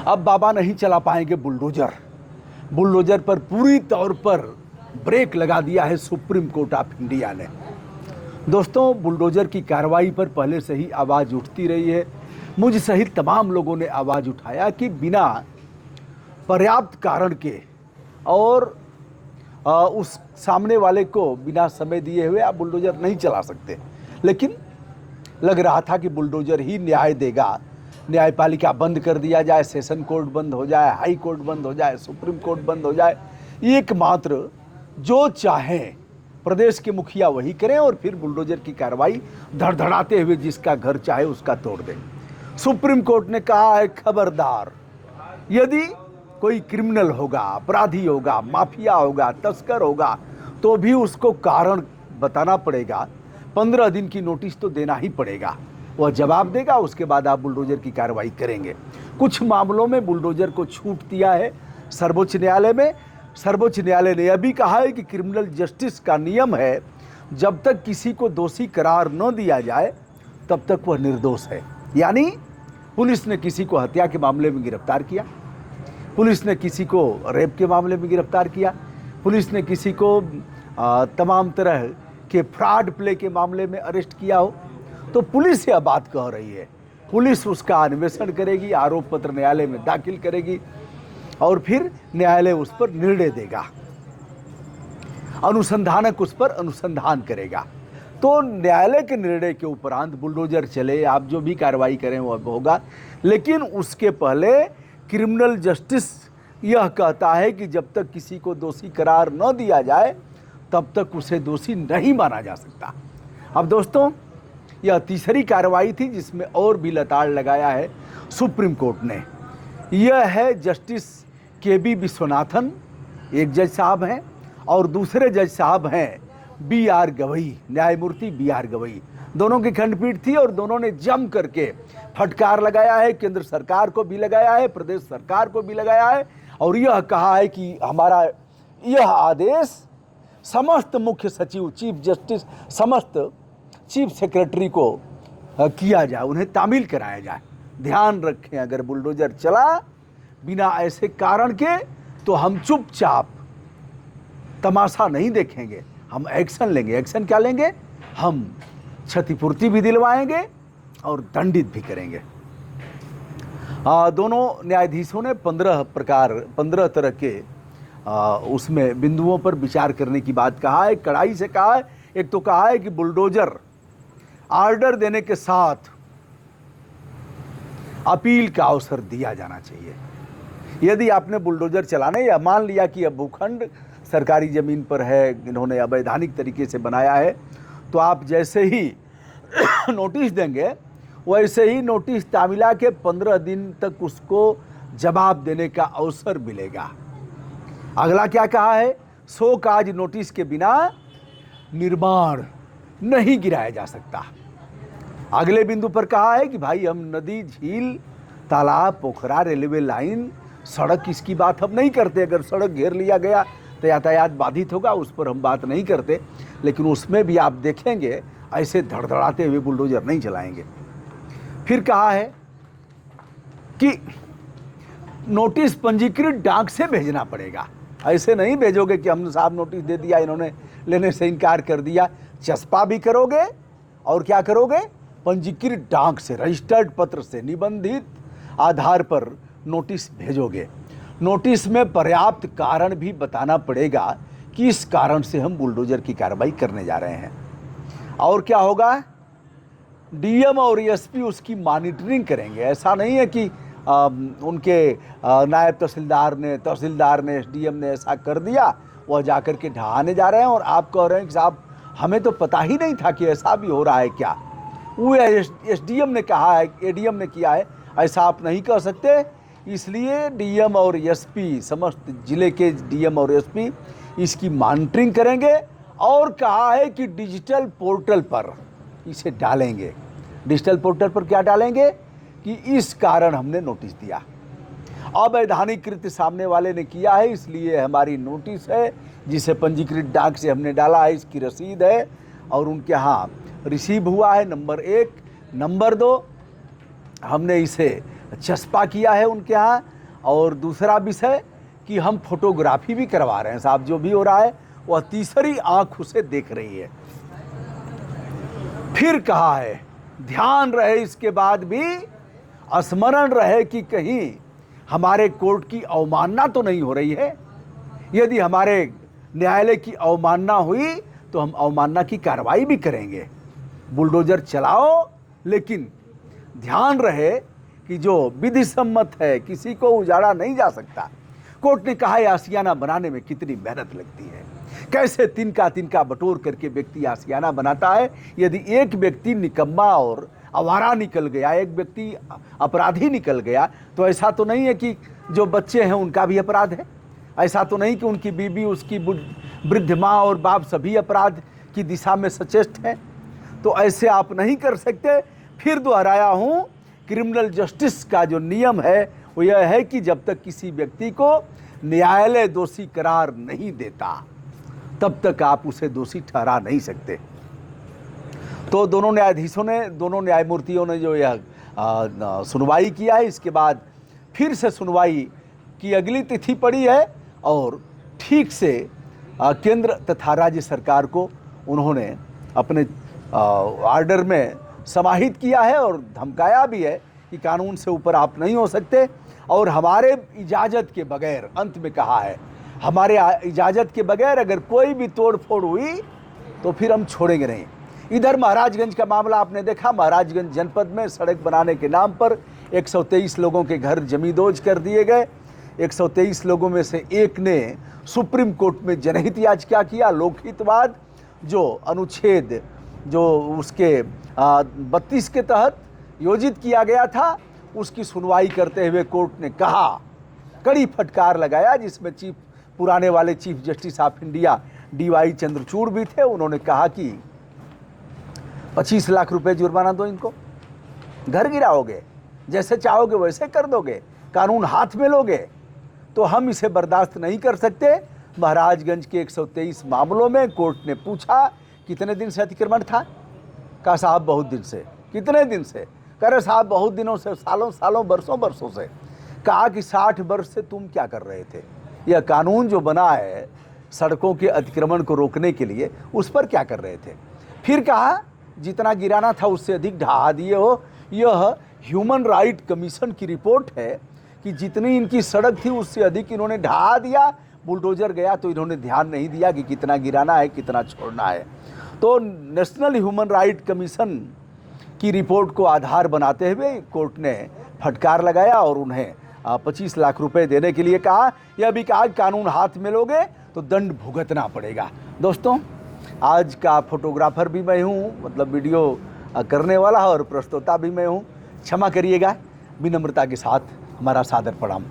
अब बाबा नहीं चला पाएंगे बुलडोजर। बुलडोजर पर पूरी तौर पर ब्रेक लगा दिया है सुप्रीम कोर्ट ऑफ इंडिया ने। दोस्तों, बुलडोजर की कार्रवाई पर पहले से ही आवाज़ उठती रही है। मुझ सहित तमाम लोगों ने आवाज़ उठाया कि बिना पर्याप्त कारण के और उस सामने वाले को बिना समय दिए हुए आप बुलडोजर नहीं चला सकते। लेकिन लग रहा था कि बुलडोजर ही न्याय देगा। न्यायपालिका बंद कर दिया जाए, सेशन कोर्ट बंद हो जाए, हाई कोर्ट बंद हो जाए, सुप्रीम कोर्ट बंद हो जाए, एकमात्र जो चाहें प्रदेश के मुखिया वही करें और फिर बुलडोजर की कार्रवाई धड़धड़ाते हुए जिसका घर चाहे उसका तोड़ दें। सुप्रीम कोर्ट ने कहा है खबरदार, यदि कोई क्रिमिनल होगा, अपराधी होगा, माफिया होगा, तस्कर होगा तो भी उसको कारण बताना पड़ेगा, 15 दिन की नोटिस तो देना ही पड़ेगा। वह जवाब देगा, उसके बाद आप बुलडोजर की कार्रवाई करेंगे। कुछ मामलों में बुलडोजर को छूट दिया है सर्वोच्च न्यायालय में। सर्वोच्च न्यायालय ने यह भी कहा है कि क्रिमिनल जस्टिस का नियम है, जब तक किसी को दोषी करार न दिया जाए तब तक वह निर्दोष है। यानी पुलिस ने किसी को हत्या के मामले में गिरफ्तार किया, पुलिस ने किसी को रेप के मामले में गिरफ्तार किया, पुलिस ने किसी को तमाम तरह के फ्रॉड प्ले के मामले में अरेस्ट किया हो, तो पुलिस यह बात कह रही है। पुलिस उसका अन्वेषण करेगी, आरोप पत्र न्यायालय में दाखिल करेगी और फिर न्यायालय उस पर निर्णय देगा, अनुसंधानक उस पर अनुसंधान करेगा। तो न्यायालय के निर्णय के उपरांत बुलडोजर चले, आप जो भी कार्रवाई करें वह होगा। लेकिन उसके पहले क्रिमिनल जस्टिस यह कहता है कि जब तक किसी को दोषी करार न दिया जाए तब तक उसे दोषी नहीं माना जा सकता। अब दोस्तों, यह तीसरी कार्रवाई थी जिसमें और भी लताड़ लगाया है सुप्रीम कोर्ट ने। यह है जस्टिस के.बी. विश्वनाथन, एक जज साहब हैं, और दूसरे जज साहब हैं बी.आर. गवई, न्यायमूर्ति बी.आर. गवई। दोनों की खंडपीठ थी और दोनों ने जम करके फटकार लगाया है, केंद्र सरकार को भी लगाया है, प्रदेश सरकार को भी लगाया है, और यह कहा है कि हमारा यह आदेश समस्त मुख्य सचिव, चीफ जस्टिस, समस्त चीफ सेक्रेटरी को किया जाए, उन्हें तामील कराया जाए। ध्यान रखें, अगर बुलडोजर चला बिना ऐसे कारण के तो हम चुपचाप तमाशा नहीं देखेंगे, हम एक्शन लेंगे। एक्शन क्या लेंगे? हम क्षतिपूर्ति भी दिलवाएंगे और दंडित भी करेंगे। दोनों न्यायाधीशों ने 15 तरह के उसमें बिंदुओं पर विचार करने की बात कहा है, कड़ाई से कहा है। एक तो कहा है कि बुलडोजर ऑर्डर देने के साथ अपील का अवसर दिया जाना चाहिए। यदि आपने बुलडोजर चलाने, या मान लिया कि अब भूखंड सरकारी ज़मीन पर है, इन्होंने अवैधानिक तरीके से बनाया है, तो आप जैसे ही नोटिस देंगे वैसे ही नोटिस तामिला के 15 दिन तक उसको जवाब देने का अवसर मिलेगा। अगला क्या कहा है? सो काज नोटिस के बिना निर्माण नहीं गिराया जा सकता। अगले बिंदु पर कहा है कि भाई हम नदी, झील, तालाब, पोखरा, रेलवे लाइन, सड़क, इसकी बात हम नहीं करते। अगर सड़क घेर लिया गया तो यातायात बाधित होगा, उस पर हम बात नहीं करते। लेकिन उसमें भी आप देखेंगे ऐसे धड़धड़ाते हुए बुलडोजर नहीं चलाएंगे। फिर कहा है कि नोटिस पंजीकृत डाक से भेजना पड़ेगा। ऐसे नहीं भेजोगे कि हमने साहब नोटिस दे दिया, इन्होंने लेने से इनकार कर दिया। चस्पा भी करोगे और क्या करोगे? पंजीकृत डाक से, रजिस्टर्ड पत्र से, निबंधित आधार पर नोटिस भेजोगे। नोटिस में पर्याप्त कारण भी बताना पड़ेगा कि इस कारण से हम बुलडोजर की कार्रवाई करने जा रहे हैं। और क्या होगा? डीएम और एसपी उसकी मॉनिटरिंग करेंगे। ऐसा नहीं है कि उनके नायब तहसीलदार ने एसडीएम ने ऐसा कर दिया, वह जाकर के ढहाने जा रहे हैं और आप कह रहे हैं कि साहब हमें तो पता ही नहीं था कि ऐसा भी हो रहा है क्या। वो एसडीएम ने कहा है, एडीएम ने किया है, ऐसा आप नहीं कह सकते। इसलिए डीएम और एसपी, समस्त जिले के डीएम और एसपी इसकी मॉनिटरिंग करेंगे। और कहा है कि डिजिटल पोर्टल पर इसे डालेंगे। डिजिटल पोर्टल पर क्या डालेंगे? कि इस कारण हमने नोटिस दिया, अवैधानिक कृत्य सामने वाले ने किया है, इसलिए हमारी नोटिस है, जिसे पंजीकृत डाक से हमने डाला है, इसकी रसीद है और उनके यहाँ रिसीव हुआ है, नंबर 1। नंबर 2, हमने इसे चस्पा किया है उनके यहाँ और दूसरा विषय कि हम फोटोग्राफी भी करवा रहे हैं साहब। जो भी हो रहा है वह तीसरी आंख उसे देख रही है। फिर कहा है ध्यान रहे, इसके बाद भी स्मरण रहे कि कहीं हमारे कोर्ट की अवमानना तो नहीं हो रही है। यदि हमारे न्यायालय की अवमानना हुई तो हम अवमानना की कार्रवाई भी करेंगे। बुलडोजर चलाओ, लेकिन ध्यान रहे कि जो विधि सम्मत है किसी को उजाड़ा नहीं जा सकता। कोर्ट ने कहा है आशियाना बनाने में कितनी मेहनत लगती है, कैसे तिनका तिनका बटोर करके व्यक्ति आशियाना बनाता है। यदि एक व्यक्ति निकम्मा और आवारा निकल गया, एक व्यक्ति अपराधी निकल गया, तो ऐसा तो नहीं है कि जो बच्चे हैं उनका भी अपराध है। ऐसा तो नहीं कि उनकी बीवी, उसकी वृद्ध माँ और बाप सभी अपराध की दिशा में सचेष्ट हैं। तो ऐसे आप नहीं कर सकते। फिर दोहराया हूँ, क्रिमिनल जस्टिस का जो नियम है वो यह है कि जब तक किसी व्यक्ति को न्यायालय दोषी करार नहीं देता तब तक आप उसे दोषी ठहरा नहीं सकते। तो दोनों न्यायाधीशों ने, दोनों न्यायमूर्तियों ने जो यह सुनवाई किया है, इसके बाद फिर से सुनवाई की अगली तिथि पड़ी है और ठीक से केंद्र तथा राज्य सरकार को उन्होंने अपने ऑर्डर में समाहित किया है और धमकाया भी है कि कानून से ऊपर आप नहीं हो सकते। और हमारे इजाज़त के बगैर, अंत में कहा है, हमारे इजाज़त के बगैर अगर कोई भी तोड़ फोड़ हुई तो फिर हम छोड़ेंगे नहीं। इधर महाराजगंज का मामला आपने देखा। महाराजगंज जनपद में सड़क बनाने के नाम पर 123 लोगों के घर जमींदोज कर दिए गए। 123 लोगों में से एक ने सुप्रीम कोर्ट में जनहित याचिका किया। लोकहितवाद जो अनुच्छेद जो उसके 32 के तहत योजित किया गया था, उसकी सुनवाई करते हुए कोर्ट ने कहा, कड़ी फटकार लगाया, जिसमें पुराने वाले chief justice of India DY Chandrachud भी थे। उन्होंने कहा कि 25 लाख रुपए जुर्माना दो, इनको घर गिराओगे, जैसे चाहोगे वैसे कर दोगे, कानून हाथ में लोगे, तो हम इसे बर्दाश्त नहीं कर सकते। महाराजगंज के 123 मामलों में कोर्ट ने पूछा कितने दिन से अतिक्रमण था। कहा साहब बहुत दिन से। कितने दिन से? कह रहे साहब बहुत दिनों से, सालों सालों बरसों बरसों से। कहा कि 60 वर्ष से तुम क्या कर रहे थे? यह कानून जो बना है सड़कों के अतिक्रमण को रोकने के लिए, उस पर क्या कर रहे थे? फिर कहा जितना गिराना था उससे अधिक ढहा दिए हो। यह ह्यूमन राइट कमीशन की रिपोर्ट है कि जितनी इनकी सड़क थी उससे अधिक इन्होंने ढहा दिया। बुलडोजर गया तो इन्होंने ध्यान नहीं दिया कि कितना गिराना है, कितना छोड़ना है। तो नेशनल ह्यूमन राइट कमीशन की रिपोर्ट को आधार बनाते हुए कोर्ट ने फटकार लगाया और उन्हें 25 लाख रुपए देने के लिए कहा। यह भी कहा कानून हाथ में लोगे तो दंड भुगतना पड़ेगा। दोस्तों, आज का फोटोग्राफर भी मैं हूँ, मतलब वीडियो करने वाला और प्रस्तोता भी मैं हूँ। क्षमा करिएगा। विनम्रता के साथ हमारा सादर प्रणाम।